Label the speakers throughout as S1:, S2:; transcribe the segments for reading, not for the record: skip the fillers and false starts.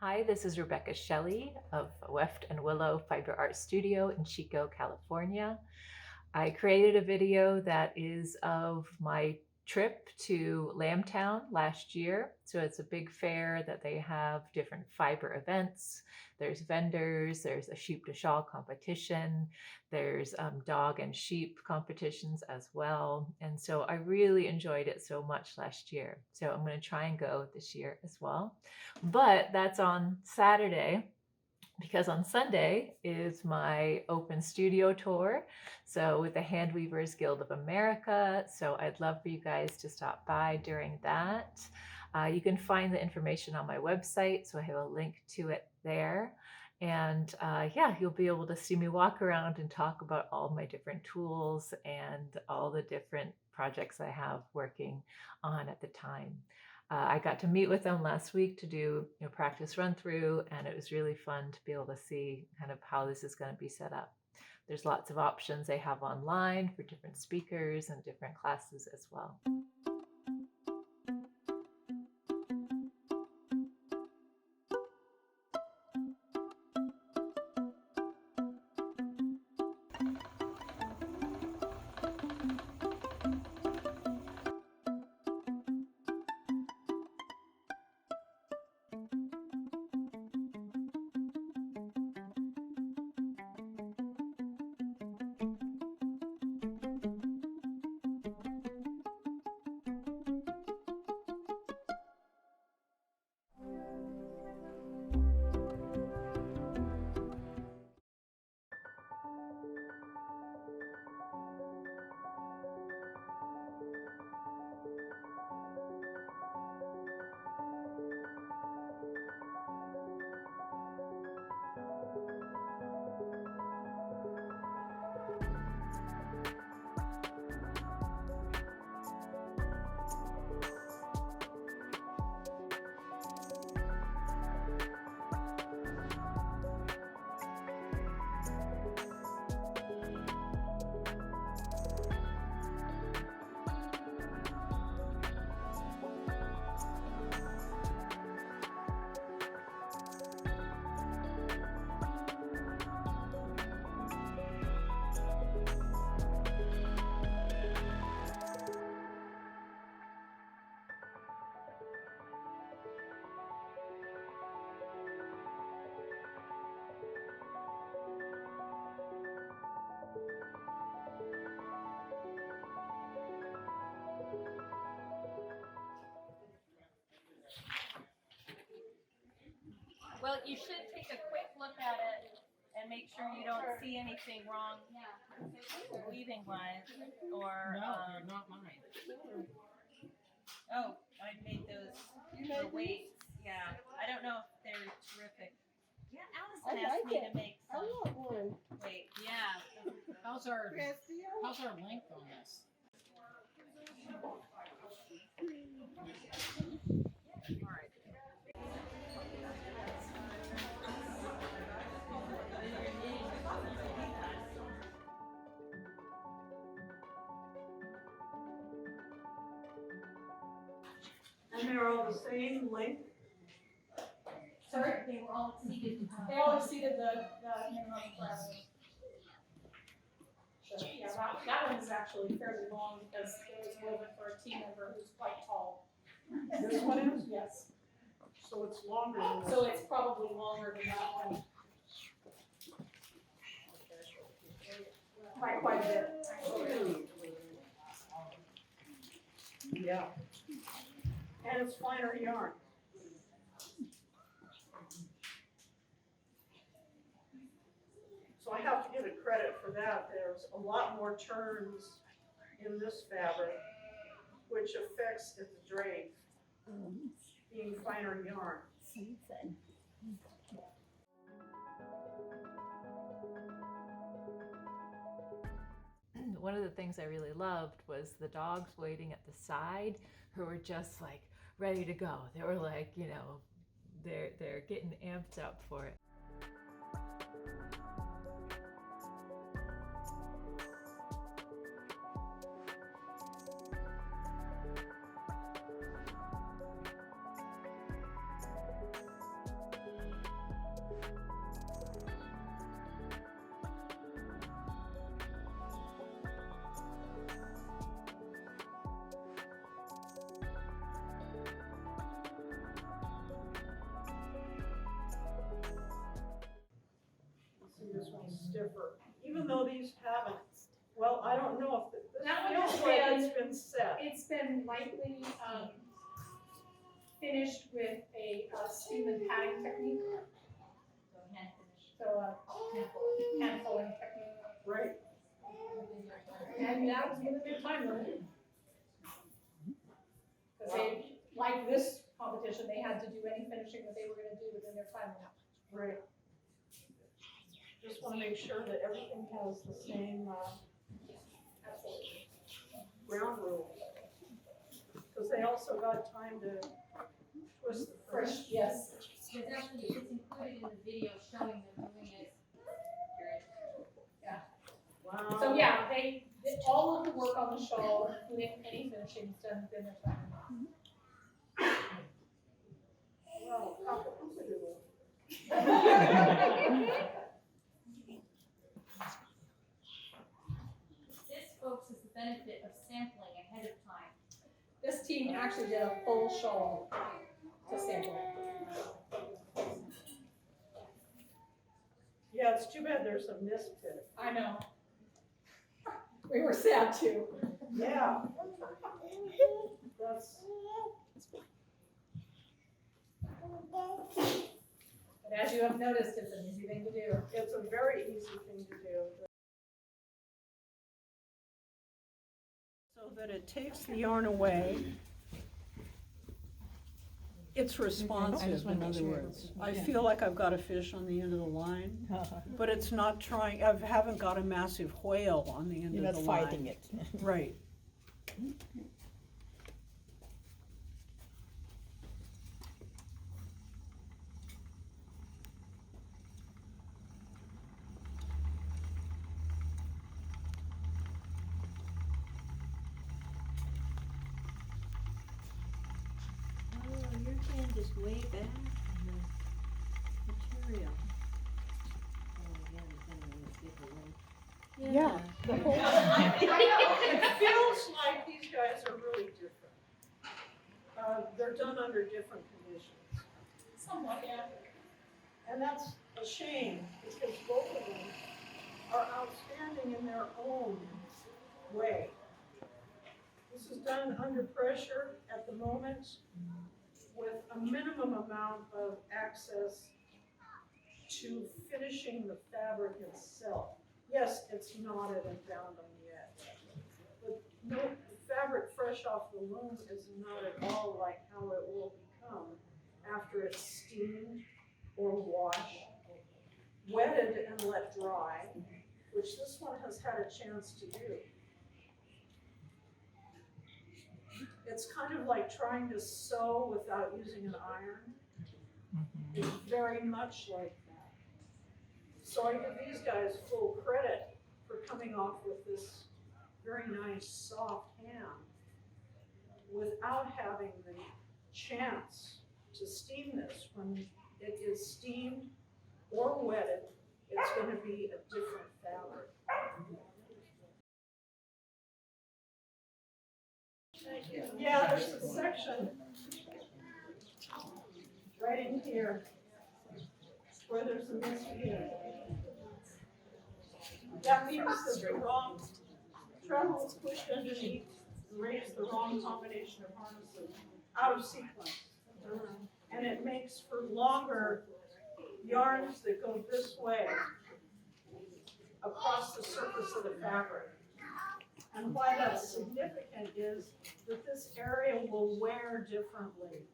S1: Hi, this is Rebecca Shelley of Weft and Willow Fiber Art Studio in Chico, California. I created a video that is of my trip to Lambtown last year. So it's a big fair that they have different fiber events. There's vendors, there's a sheep to shawl competition, there's dog and sheep competitions as well. And so I really enjoyed it so much last year. So I'm going to try and go this year as well. But that's on Saturday, because on Sunday is my open studio tour. So with the Hand Weavers Guild of America. So I'd love for you guys to stop by during that. You can find the information on my website. So I have a link to it there. And yeah, you'll be able to see me walk around and talk about all my different tools and all the different projects I have working on at the time. I got to meet with them last week to do practice run through, and it was really fun to be able to see kind of how this is going to be set up. There's lots of options they have online for different speakers and different classes as well.
S2: Well, you should take a quick look at it and make sure you don't see anything wrong weaving wise or
S3: not mine.
S2: oh, I made those for weights. Yeah. I don't know if they're terrific. Yeah, Allison asked me to make some.
S4: I want one.
S2: Wait, yeah.
S3: How's our length on this?
S4: And they're all the same length?
S2: Sorry, they were all exceeded.
S5: They all exceeded the minimum parameters. So, yeah, that one is actually fairly long because it was woven for a team member who's quite tall.
S4: This one is?
S5: Yes,
S4: So it's longer than this
S5: so
S4: one.
S5: it's probably longer than that one by quite a bit, actually.
S4: Yeah. And it's finer yarn. So I have to give it credit for that. There's a lot more turns in this fabric, which affects its drape, being finer yarn.
S1: One of the things I really loved was the dogs waiting at the side who were just like ready to go. They were like, they're getting amped up for it.
S4: don't know if this
S5: That one
S4: feels
S5: has
S4: like
S5: been-
S4: it's been set.
S5: It's been lightly, finished with a steam and patting technique, so hand pulling technique.
S4: Right.
S5: And that was within their time limit. Because they, like this competition, they had to do any finishing that they were gonna do within their time limit.
S4: Right. Just wanna make sure that everything has the same,
S5: Absolutely.
S4: ground rules. Cause they also got time to twist the
S5: Fresh, yes.
S6: It's actually, it's included in the video showing them doing it.
S4: Wow.
S5: So yeah, they did all of the work on the shawl, including any finishing done within their time limit.
S4: Wow, cock-a-doodle-doo.
S6: This, folks, is the benefit of sampling ahead of time.
S5: This team actually did a full shawl to sample.
S4: Yeah, it's too bad there's a mispit.
S5: I know. We were sad too.
S4: Yeah. That's,
S5: But as you have noticed, it's an easy thing to do.
S4: it's a very easy thing to do. So that it takes the yarn away. It's responsive, in other words. I feel like I've got a fish on the end of the line, but it's not trying, I haven't got a massive whale on the end
S7: You're
S4: of
S7: not
S4: the line.
S7: fighting it.
S4: Right.
S8: Oh, your hand is way back in the material. Oh, yeah,
S7: Yeah. The whole,
S4: It feels like these guys are really different. They're done under different conditions.
S5: Somewhat, yeah.
S4: And that's a shame, because both of them are outstanding in their own way. This is done under pressure at the moment with a minimum amount of access to finishing the fabric itself. Yes, it's knotted and bound on the edge, but no, the fabric fresh off the loom is not at all like how it will become after it's steamed or washed, wetted and let dry, which this one has had a chance to do. It's kind of like trying to sew without using an iron. It's very much like that. So I give these guys full credit for coming off with this very nice soft ham without having the chance to steam this. When it is steamed or wetted, it's going to be a different fabric. Yeah, there's a section right in here where there's a misfit. That means that the wrong treble is pushed underneath and raised the wrong combination of harnesses out of sequence. And it makes for longer yarns that go this way across the surface of the fabric. And why that's significant is that this area will wear differently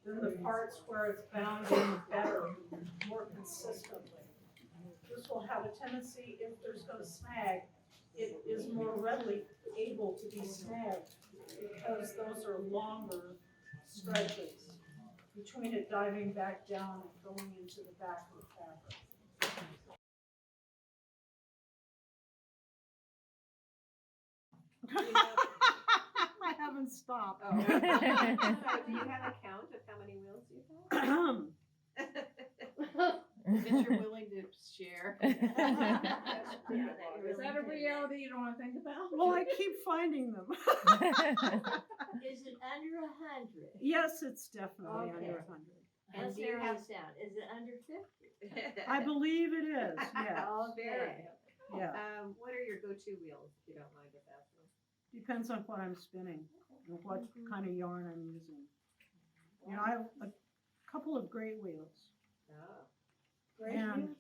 S4: than the parts where it's bound in better, more consistently. This will have a tendency, if there's gonna snag, it is more readily able to be snagged because those are longer stretches between it diving back down and going into the back of the fabric. I haven't stopped.
S8: Oh. Do you have a count of how many wheels you have? That you're willing to share?
S3: Is that a reality you don't wanna think about?
S4: Well, I keep finding them.
S8: Is it under 100?
S4: Yes, it's definitely
S8: Okay.
S4: under 100.
S8: And narrow this down, is it under 50?
S4: I believe it is, yes.
S8: Okay.
S7: Yeah,
S8: What are your go-to wheels, if you don't mind us asking?
S7: depends on what I'm spinning and what kind of yarn I'm using. You know, I have a couple of gray wheels.
S8: Oh.
S7: And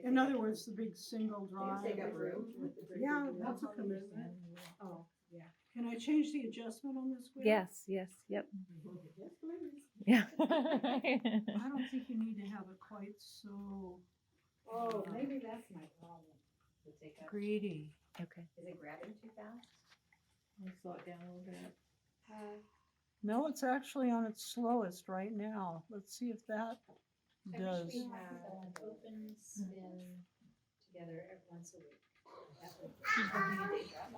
S7: in other words, the big single drive.
S8: Take up room with the great
S7: Yeah,
S8: big wheels.
S7: that's okay, isn't it?
S8: Oh, yeah.
S7: Can I change the adjustment on this wheel?
S1: Yes, yes, yep.
S8: Yes, please.
S1: Yeah.
S7: I don't think you need to have it quite so
S8: Oh, maybe that's my problem. To take up.
S7: greedy.
S1: Okay.
S8: Is it grabbing too fast?
S1: Let me slow it down a little bit.
S7: No, it's actually on its slowest right now. Let's see if that does.
S6: We have open spin together once a week. That would- She's working a day job.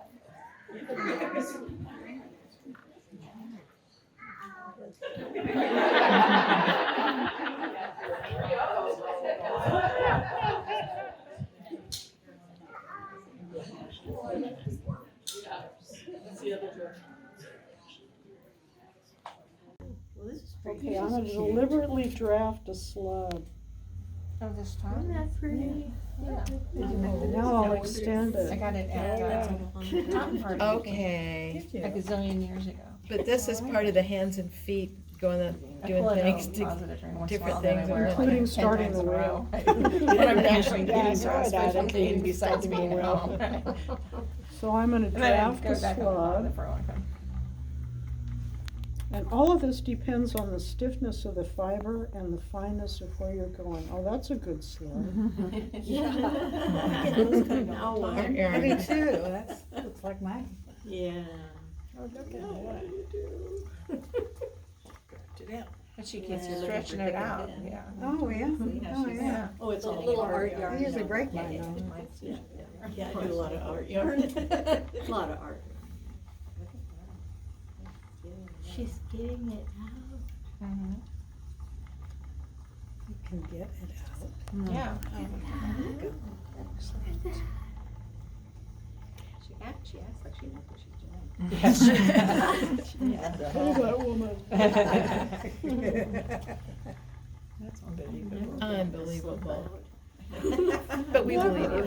S8: Well, this is
S7: Okay, I'm gonna deliberately draft a slab.
S3: Oh, this
S8: Isn't
S3: time?
S8: that pretty?
S7: Now I'll extend
S3: I
S7: it.
S3: got it at Mountain Party.
S9: Okay,
S3: A gazillion years ago.
S9: but this is part of the hands and feet going up, doing things to, different things.
S7: Including starting the wheel.
S3: When I'm actually
S7: Yeah, I
S3: getting to
S7: know
S3: a
S7: it,
S3: special
S7: Adam.
S3: thing besides being at home.
S7: So I'm gonna
S3: And then I
S7: draft
S3: go
S7: a
S3: back on the
S7: slab.
S3: for a long time.
S7: And all of this depends on the stiffness of the fiber and the fineness of where you're going. Oh, that's a good slab.
S8: No,
S9: I
S3: Me too, that's, looks like mine.
S8: Yeah.
S3: Oh, look at that. But she keeps stretching it out, yeah.
S7: Oh, yeah. Oh, yeah.
S3: Yeah.
S8: Oh, it's all
S7: Little
S8: art
S7: art
S8: yarn.
S7: I usually break
S8: Yeah,
S7: mine,
S8: yeah,
S7: though.
S8: mine's- yeah, yeah. Yeah, I do a lot of art yarn. A lot of art. She's getting it out.
S3: Mhm.
S7: You can get it out.
S3: Yeah.
S8: She acts like she knows what she's doing.
S3: Yes.
S7: Oh, that woman.
S3: That's unbelievable.
S9: Unbelievable. But we believe you.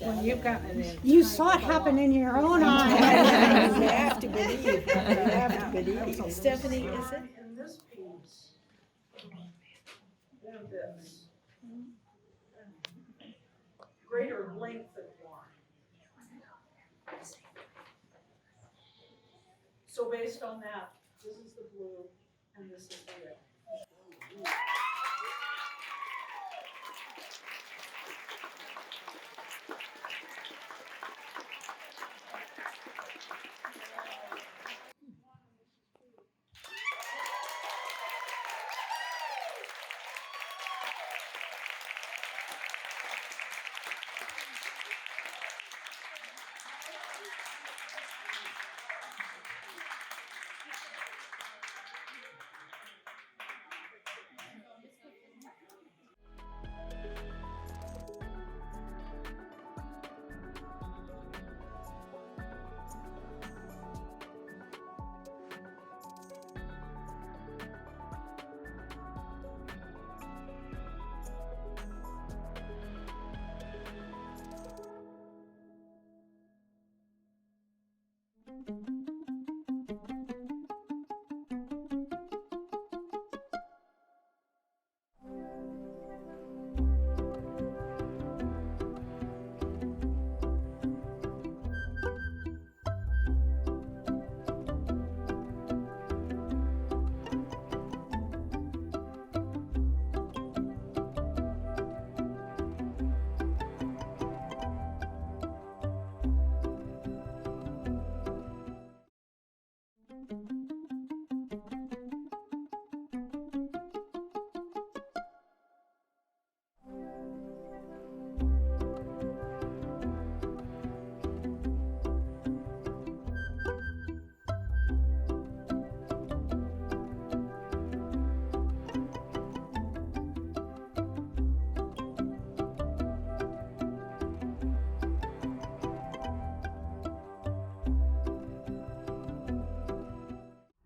S3: Well, you've gotten it in.
S7: You saw it happen in your own
S9: You
S7: eyes.
S9: have to believe, you have to believe. Stephenie, is it?
S4: In this piece, and this. Greater length of yarn. So based on that, this is the blue and this is the red.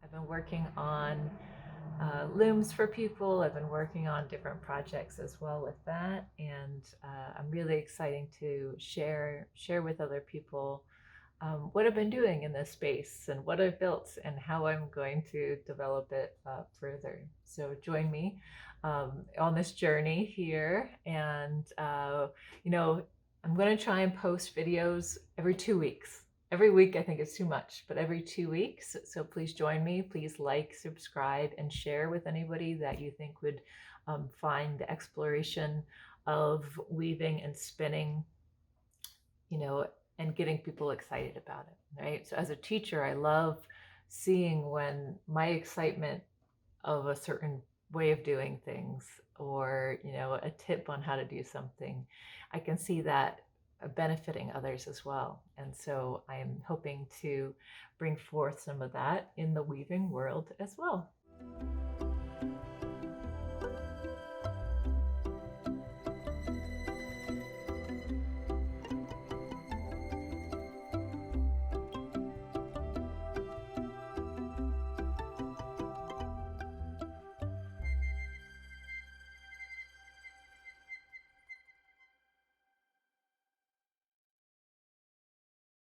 S1: I've been working on looms for people. I've been working on different projects as well with that, and I'm really excited to share with other people what I've been doing in this space and what I've built and how I'm going to develop it further. So join me on this journey here, and you know, I'm going to try and post videos every 2 weeks. Every week I think it's too much, but every 2 weeks. So please join me. Please like, subscribe, and share with anybody that you think would find the exploration of weaving and spinning, you know, and getting people excited about it, right? So as a teacher, I love seeing when my excitement of a certain way of doing things, or, you know, a tip on how to do something, I can see that benefiting others as well. And so I am hoping to bring forth some of that in the weaving world as well.